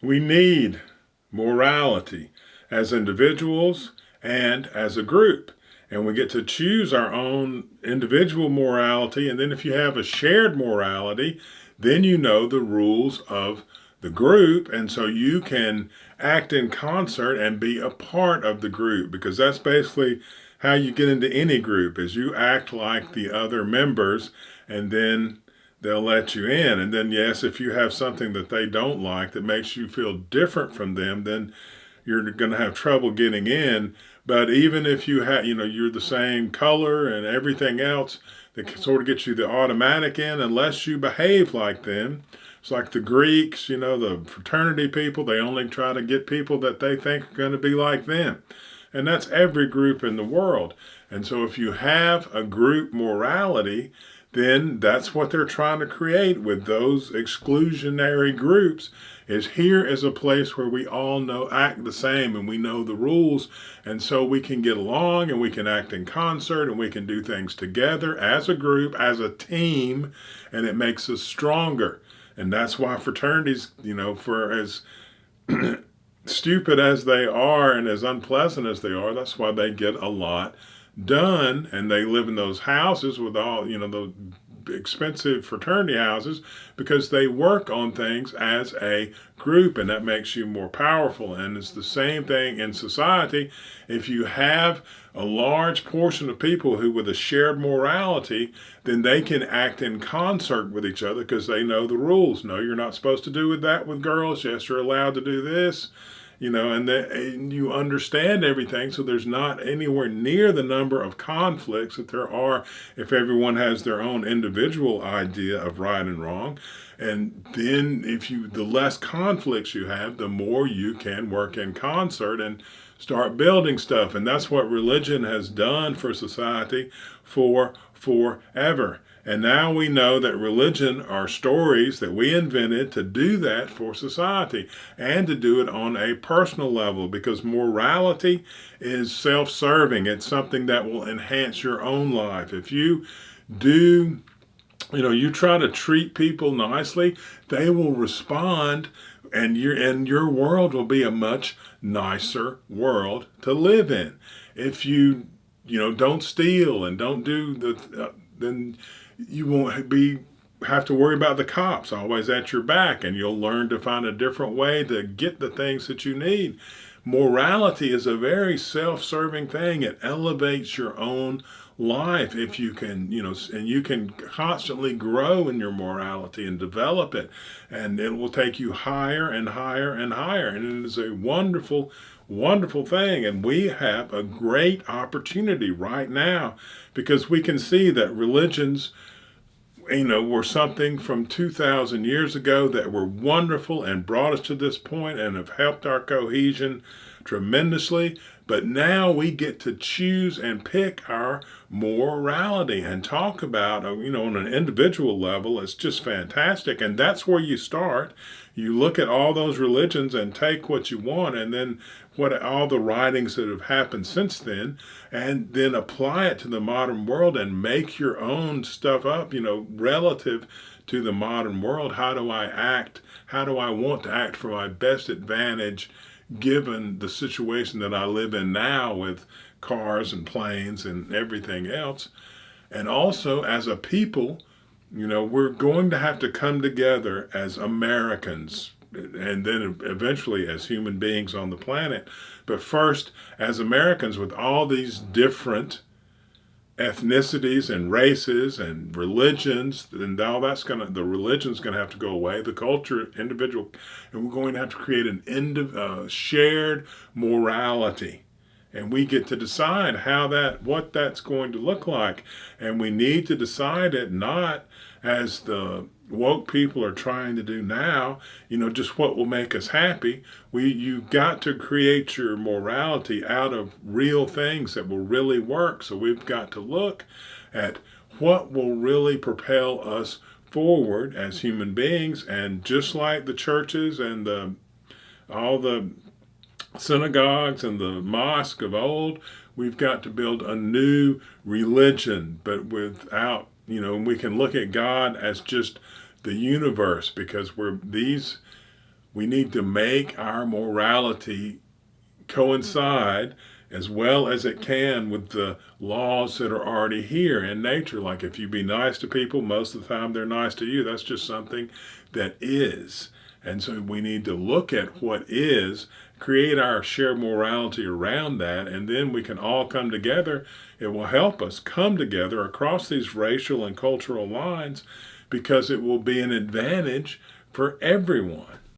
We need morality as individuals and as a group. And we get to choose our own individual morality. And then if you have a shared morality, then you know the rules of the group. And so you can act in concert and be a part of the group, because that's basically how you get into any group is you act like the other members, and then they'll let you in. And then, yes, if you have something that they don't like that makes you feel different from them, then you're going to have trouble getting in. But even if you have, you're the same color and everything else, that sort of gets you the automatic in, unless you behave like them. It's like the Greeks, the fraternity people, they only try to get people that they think are going to be like them. And that's every group in the world. And so if you have a group morality, then that's what they're trying to create with those exclusionary groups. Is here is a place where we all act the same, and we know the rules, and so we can get along and we can act in concert and we can do things together as a group, as a team, and it makes us stronger. And that's why fraternities, for as stupid as they are and as unpleasant as they are, that's why they get a lot done. And they live in those houses with all, those expensive fraternity houses, because they work on things as a group, and that makes you more powerful. And it's the same thing in society. If you have a large portion of people who with a shared morality, then they can act in concert with each other because they know the rules. No, you're not supposed to do that with girls. Yes, you're allowed to do this. And you understand everything, so there's not anywhere near the number of conflicts that there are if everyone has their own individual idea of right and wrong. And then the less conflicts you have, the more you can work in concert and start building stuff. And that's what religion has done for society for forever. And now we know that religion are stories that we invented to do that for society and to do it on a personal level, because morality is self-serving. It's something that will enhance your own life. If you do, you try to treat people nicely, they will respond, and your world will be a much nicer world to live in. If you don't steal and don't do then you won't have to worry about the cops always at your back, and you'll learn to find a different way to get the things that you need. Morality is a very self-serving thing. It elevates your own life if you can, and you can constantly grow in your morality and develop it, and it will take you higher and higher and higher. And it is a wonderful, wonderful thing. And we have a great opportunity right now, because we can see that religions were something from 2,000 years ago that were wonderful and brought us to this point and have helped our cohesion tremendously. But now we get to choose and pick our morality and talk about, on an individual level. It's just fantastic. And that's where you start. You look at all those religions and take what you want, and then what all the writings that have happened since then, and then apply it to the modern world and make your own stuff up, relative to the modern world. How do I act? How do I want to act for my best advantage, given the situation that I live in now with cars and planes and everything else? And also, as a people, we're going to have to come together as Americans, and then eventually as human beings on the planet. But first, as Americans, with all these different ethnicities and races and religions, and all the religion's going to have to go away, the culture, individual, and we're going to have to create an shared morality. And we get to decide what that's going to look like. And we need to decide it not as the woke people are trying to do now, just what will make us happy. You got to create your morality out of real things that will really work. So we've got to look at what will really propel us forward as human beings. And just like the churches and all the synagogues and the mosque of old, we've got to build a new religion, but without, we can look at God as just the universe, because We need to make our morality coincide as well as it can with the laws that are already here in nature. Like if you be nice to people, most of the time they're nice to you. That's just something that is. And so we need to look at what is, create our shared morality around that, and then we can all come together. It will help us come together across these racial and cultural lines because it will be an advantage for everyone.